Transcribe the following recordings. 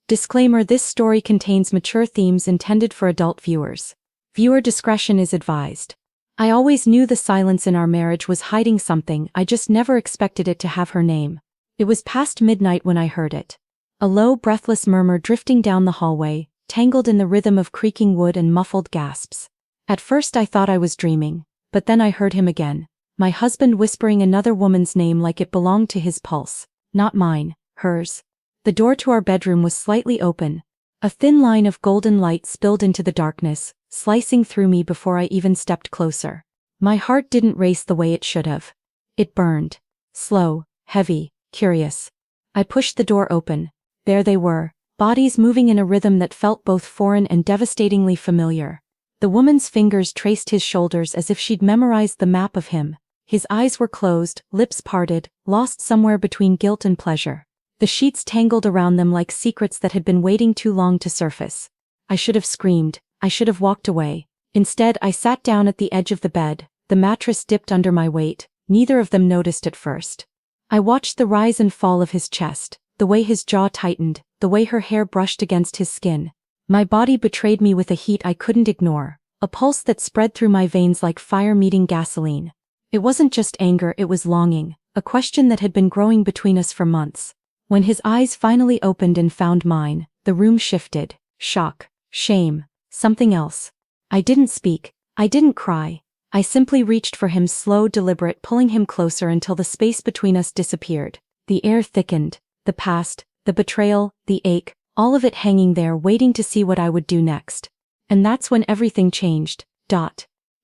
Disclaimer: this story contains mature themes intended for adult viewers. Viewer discretion is advised. I always knew the silence in our marriage was hiding something, I just never expected it to have her name. It was past midnight when I heard it. A low, breathless murmur drifting down the hallway, tangled in the rhythm of creaking wood and muffled gasps. At first I thought I was dreaming, but then I heard him again. My husband whispering another woman's name like it belonged to his pulse. Not mine, hers. The door to our bedroom was slightly open. A thin line of golden light spilled into the darkness, slicing through me before I even stepped closer. My heart didn't race the way it should have. It burned. Slow, heavy, curious. I pushed the door open. There they were, bodies moving in a rhythm that felt both foreign and devastatingly familiar. The woman's fingers traced his shoulders as if she'd memorized the map of him. His eyes were closed, lips parted, lost somewhere between guilt and pleasure. The sheets tangled around them like secrets that had been waiting too long to surface. I should have screamed. I should have walked away. Instead, I sat down at the edge of the bed. The mattress dipped under my weight. Neither of them noticed at first. I watched the rise and fall of his chest, the way his jaw tightened, the way her hair brushed against his skin. My body betrayed me with a heat I couldn't ignore, a pulse that spread through my veins like fire meeting gasoline. It wasn't just anger, it was longing, a question that had been growing between us for months. When his eyes finally opened and found mine, the room shifted. Shock, shame, something else. I didn't speak. I didn't cry. I simply reached for him, slow, deliberate, pulling him closer until the space between us disappeared. The air thickened. The past, the betrayal, the ache, all of it hanging there waiting to see what I would do next. And that's when everything changed.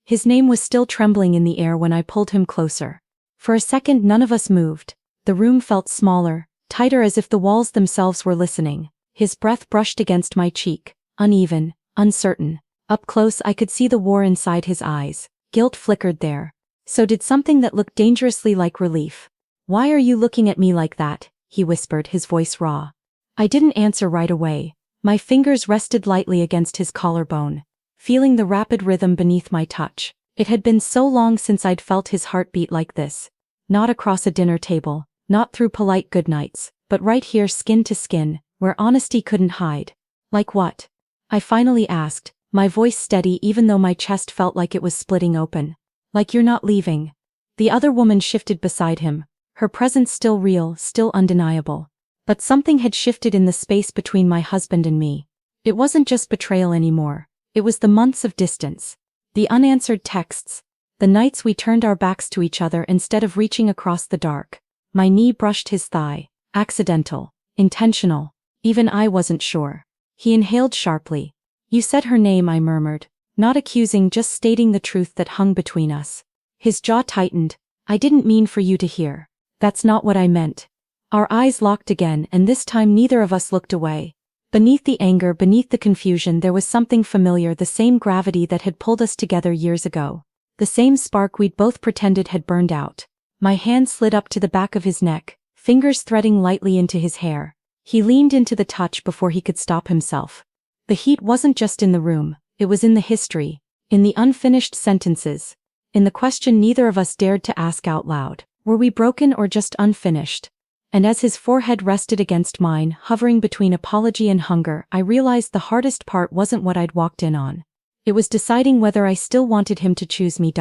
His name was still trembling in the air when I pulled him closer. For a second none of us moved. The room felt smaller, tighter, as if the walls themselves were listening. His breath brushed against my cheek, uneven, uncertain. Up close I could see the war inside his eyes. Guilt flickered there. So did something that looked dangerously like relief. "Why are you looking at me like that?" he whispered, his voice raw. I didn't answer right away. My fingers rested lightly against his collarbone, feeling the rapid rhythm beneath my touch. It had been so long since I'd felt his heartbeat like this. Not across a dinner table, not through polite goodnights, but right here, skin to skin, where honesty couldn't hide. "Like what?" I finally asked, my voice steady even though my chest felt like it was splitting open. "Like you're not leaving." The other woman shifted beside him, her presence still real, still undeniable. But something had shifted in the space between my husband and me. It wasn't just betrayal anymore. It was the months of distance, the unanswered texts, the nights we turned our backs to each other instead of reaching across the dark. My knee brushed his thigh. Accidental, intentional, even I wasn't sure. He inhaled sharply. "You said her name," I murmured, not accusing, just stating the truth that hung between us. His jaw tightened. "I didn't mean for you to hear. That's not what I meant." Our eyes locked again, and this time neither of us looked away. Beneath the anger, beneath the confusion, there was something familiar, the same gravity that had pulled us together years ago. The same spark we'd both pretended had burned out. My hand slid up to the back of his neck, fingers threading lightly into his hair. He leaned into the touch before he could stop himself. The heat wasn't just in the room, it was in the history, in the unfinished sentences, in the question neither of us dared to ask out loud. Were we broken or just unfinished? And as his forehead rested against mine, hovering between apology and hunger, I realized the hardest part wasn't what I'd walked in on. It was deciding whether I still wanted him to choose me.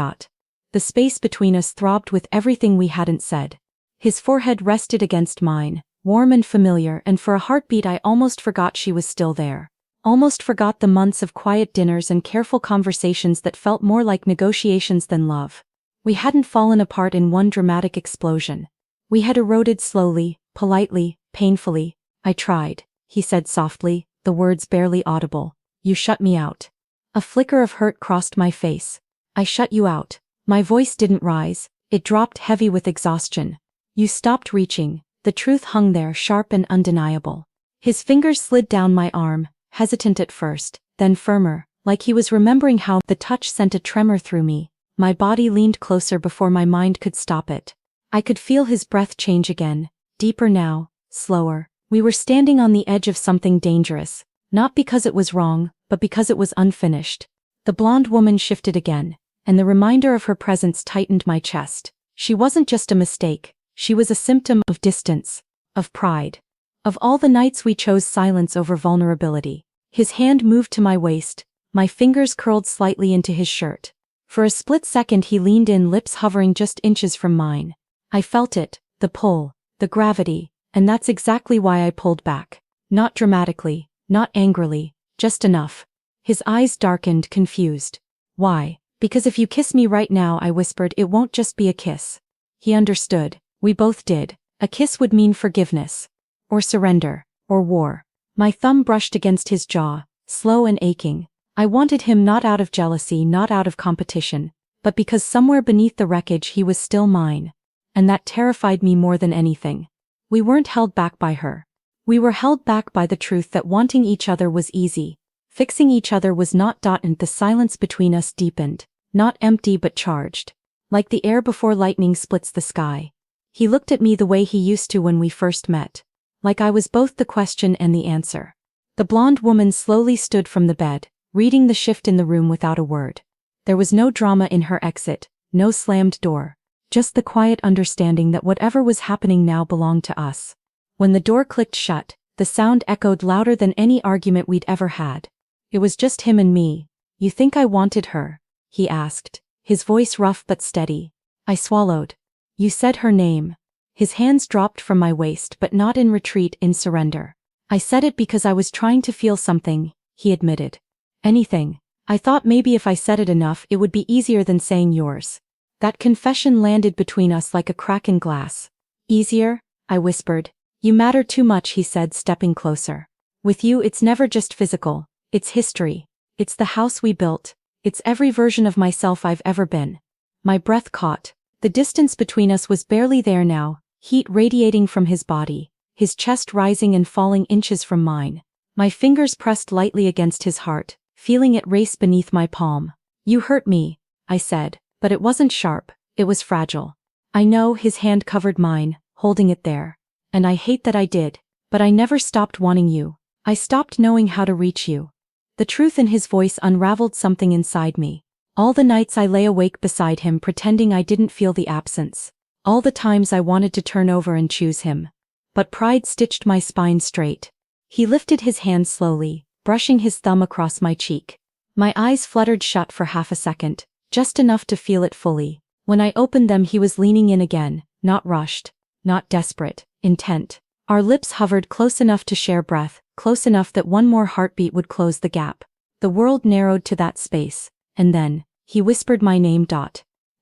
The space between us throbbed with everything we hadn't said. His forehead rested against mine, warm and familiar, and for a heartbeat I almost forgot she was still there. Almost forgot the months of quiet dinners and careful conversations that felt more like negotiations than love. We hadn't fallen apart in one dramatic explosion. We had eroded slowly, politely, painfully. "I tried," he said softly, the words barely audible. "You shut me out." A flicker of hurt crossed my face. "I shut you out." My voice didn't rise, it dropped heavy with exhaustion. "You stopped reaching." The truth hung there, sharp and undeniable. His fingers slid down my arm, hesitant at first, then firmer, like he was remembering how the touch sent a tremor through me. My body leaned closer before my mind could stop it. I could feel his breath change again, deeper now, slower. We were standing on the edge of something dangerous, not because it was wrong, but because it was unfinished. The blonde woman shifted again, and the reminder of her presence tightened my chest. She wasn't just a mistake, she was a symptom of distance, of pride, Of all the nights we chose silence over vulnerability. His hand moved to my waist, my fingers curled slightly into his shirt. For a split second he leaned in, lips hovering just inches from mine. I felt it, the pull, the gravity, and that's exactly why I pulled back. Not dramatically, not angrily, just enough. His eyes darkened, confused. Why? Because if you kiss me right now, I whispered, it won't just be a kiss. He understood. We both did. A kiss would mean forgiveness. Or surrender. Or war. My thumb brushed against his jaw, slow and aching. I wanted him not out of jealousy, not out of competition, but because somewhere beneath the wreckage he was still mine. And that terrified me more than anything. We weren't held back by her. We were held back by the truth that wanting each other was easy. Fixing each other was not. And the silence between us deepened. Not empty but charged. Like the air before lightning splits the sky. He looked at me the way he used to when we first met. Like I was both the question and the answer. The blonde woman slowly stood from the bed, reading the shift in the room without a word. There was no drama in her exit, no slammed door. Just the quiet understanding that whatever was happening now belonged to us. When the door clicked shut, the sound echoed louder than any argument we'd ever had. It was just him and me. You think I wanted her? He asked, his voice rough but steady. I swallowed. You said her name. His hands dropped from my waist, but not in retreat, in surrender. I said it because I was trying to feel something, he admitted. Anything. I thought maybe if I said it enough it would be easier than saying yours. That confession landed between us like a crack in glass. Easier? I whispered. You matter too much, he said, stepping closer. With you it's never just physical. It's history. It's the house we built. It's every version of myself I've ever been. My breath caught. The distance between us was barely there now, heat radiating from his body, his chest rising and falling inches from mine. My fingers pressed lightly against his heart, feeling it race beneath my palm. You hurt me, I said, but it wasn't sharp, it was fragile. I know. His hand covered mine, holding it there. And I hate that I did, but I never stopped wanting you. I stopped knowing how to reach you. The truth in his voice unraveled something inside me. All the nights I lay awake beside him pretending I didn't feel the absence. All the times I wanted to turn over and choose him. But pride stitched my spine straight. He lifted his hand slowly, brushing his thumb across my cheek. My eyes fluttered shut for half a second, just enough to feel it fully. When I opened them he was leaning in again, not rushed, not desperate, intent. Our lips hovered close enough to share breath, close enough that one more heartbeat would close the gap. The world narrowed to that space, and then, he whispered my name.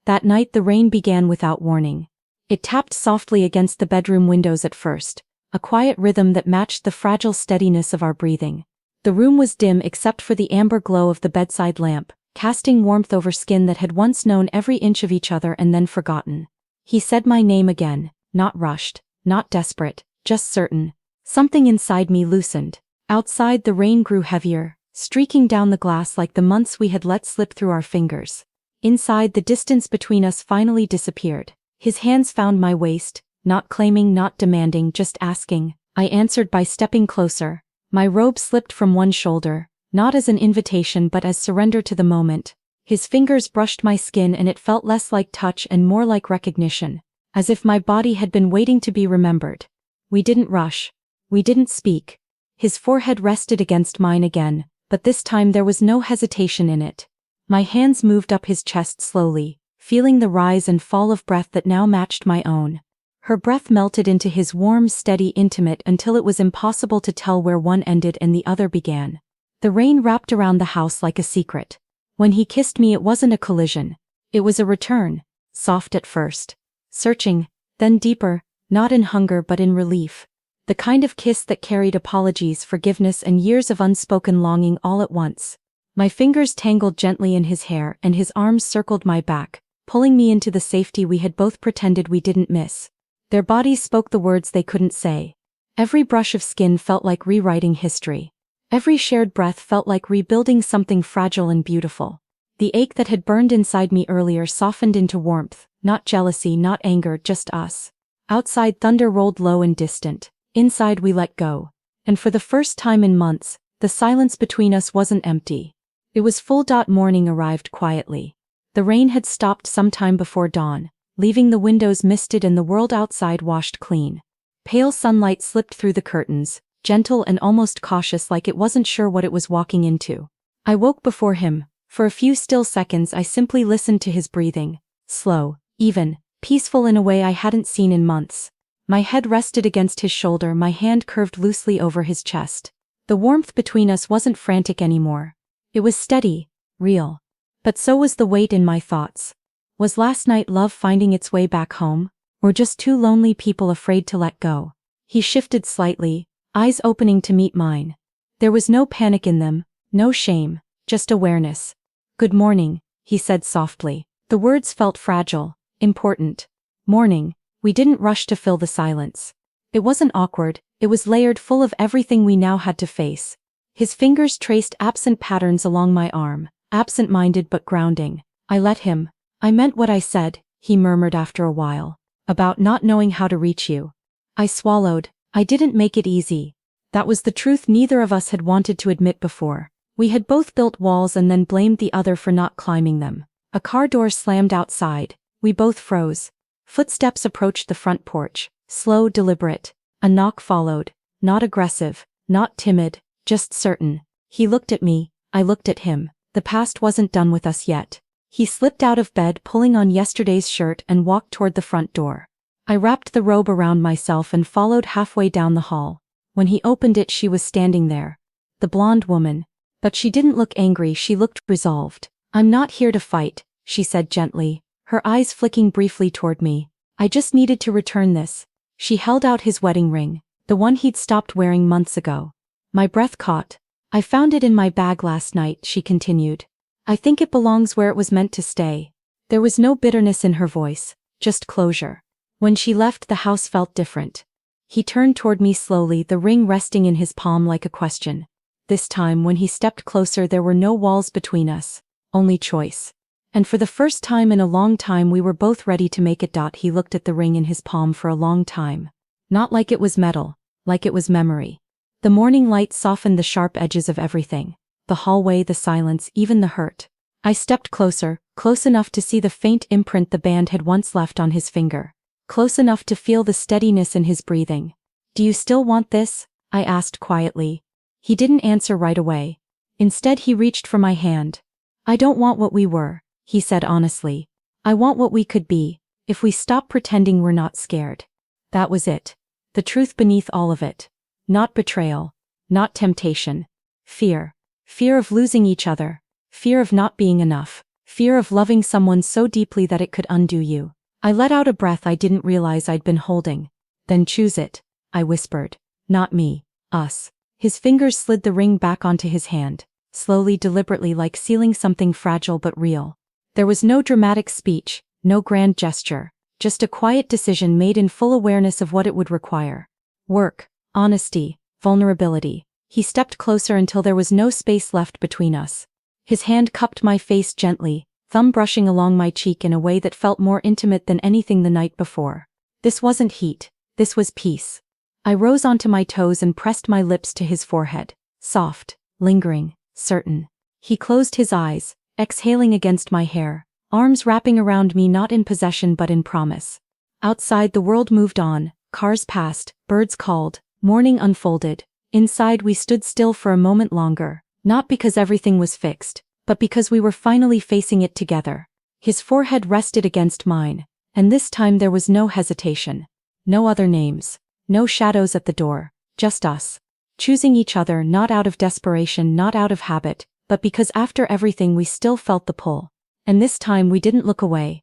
That night the rain began without warning. It tapped softly against the bedroom windows at first, a quiet rhythm that matched the fragile steadiness of our breathing. The room was dim except for the amber glow of the bedside lamp, casting warmth over skin that had once known every inch of each other and then forgotten. He said my name again, not rushed, not desperate, just certain. Something inside me loosened. Outside the rain grew heavier, streaking down the glass like the months we had let slip through our fingers. Inside, the distance between us finally disappeared. His hands found my waist, not claiming, not demanding, just asking. I answered by stepping closer. My robe slipped from one shoulder, not as an invitation but as surrender to the moment. His fingers brushed my skin and it felt less like touch and more like recognition, as if my body had been waiting to be remembered. We didn't rush. We didn't speak. His forehead rested against mine again, but this time there was no hesitation in it. My hands moved up his chest slowly, feeling the rise and fall of breath that now matched my own. Her breath melted into his warm, steady, intimate until it was impossible to tell where one ended and the other began. The rain wrapped around the house like a secret. When he kissed me it wasn't a collision. It was a return, soft at first, searching, then deeper, not in hunger but in relief. The kind of kiss that carried apologies, forgiveness and years of unspoken longing all at once. My fingers tangled gently in his hair and his arms circled my back, pulling me into the safety we had both pretended we didn't miss. Their bodies spoke the words they couldn't say. Every brush of skin felt like rewriting history. Every shared breath felt like rebuilding something fragile and beautiful. The ache that had burned inside me earlier softened into warmth, not jealousy, not anger, just us. Outside thunder rolled low and distant. Inside we let go. And for the first time in months, the silence between us wasn't empty. It was full. Morning arrived quietly. The rain had stopped sometime before dawn, leaving the windows misted and the world outside washed clean. Pale sunlight slipped through the curtains, gentle and almost cautious, like it wasn't sure what it was walking into. I woke before him. For a few still seconds I simply listened to his breathing. Slow, even, peaceful in a way I hadn't seen in months. My head rested against his shoulder, my hand curved loosely over his chest. The warmth between us wasn't frantic anymore. It was steady, real. But so was the weight in my thoughts. Was last night love finding its way back home? Or just two lonely people afraid to let go? He shifted slightly, eyes opening to meet mine. There was no panic in them, no shame, just awareness. "Good morning," he said softly. The words felt fragile, important. Morning. We didn't rush to fill the silence. It wasn't awkward, it was layered, full of everything we now had to face. His fingers traced absent patterns along my arm, absent-minded but grounding. I let him. "I meant what I said," he murmured after a while. "About not knowing how to reach you." I swallowed. I didn't make it easy. That was the truth neither of us had wanted to admit before. We had both built walls and then blamed the other for not climbing them. A car door slammed outside. We both froze. Footsteps approached the front porch, slow, deliberate. A knock followed. Not aggressive, not timid, just certain. He looked at me, I looked at him. The past wasn't done with us yet. He slipped out of bed, pulling on yesterday's shirt, and walked toward the front door. I wrapped the robe around myself and followed halfway down the hall. When he opened it, she was standing there. The blonde woman. But she didn't look angry, she looked resolved. "I'm not here to fight," she said gently, her eyes flicking briefly toward me. "I just needed to return this." She held out his wedding ring, the one he'd stopped wearing months ago. My breath caught. "I found it in my bag last night," she continued. "I think it belongs where it was meant to stay." There was no bitterness in her voice, just closure. When she left, the house felt different. He turned toward me slowly, the ring resting in his palm like a question. This time, when he stepped closer, there were no walls between us, only choice. And for the first time in a long time, we were both ready to make it. He looked at the ring in his palm for a long time. Not like it was metal, like it was memory. The morning light softened the sharp edges of everything. The hallway, the silence, even the hurt. I stepped closer, close enough to see the faint imprint the band had once left on his finger. Close enough to feel the steadiness in his breathing. "Do you still want this?" I asked quietly. He didn't answer right away. Instead, he reached for my hand. "I don't want what we were," he said honestly. "I want what we could be, if we stop pretending we're not scared." That was it. The truth beneath all of it. Not betrayal. Not temptation. Fear. Fear of losing each other. Fear of not being enough. Fear of loving someone so deeply that it could undo you. I let out a breath I didn't realize I'd been holding. "Then choose it," I whispered. "Not me. Us." His fingers slid the ring back onto his hand, slowly, deliberately, like sealing something fragile but real. There was no dramatic speech, no grand gesture, just a quiet decision made in full awareness of what it would require. Work, honesty, vulnerability. He stepped closer until there was no space left between us. His hand cupped my face gently, thumb brushing along my cheek in a way that felt more intimate than anything the night before. This wasn't heat, this was peace. I rose onto my toes and pressed my lips to his forehead. Soft, lingering, certain. He closed his eyes, exhaling against my hair, arms wrapping around me, not in possession but in promise. Outside, the world moved on, cars passed, birds called, morning unfolded. Inside, we stood still for a moment longer, not because everything was fixed, but because we were finally facing it together. His forehead rested against mine, and this time there was no hesitation. No other names. No shadows at the door, just us. Choosing each other, not out of desperation, not out of habit, but because after everything we still felt the pull. And this time we didn't look away.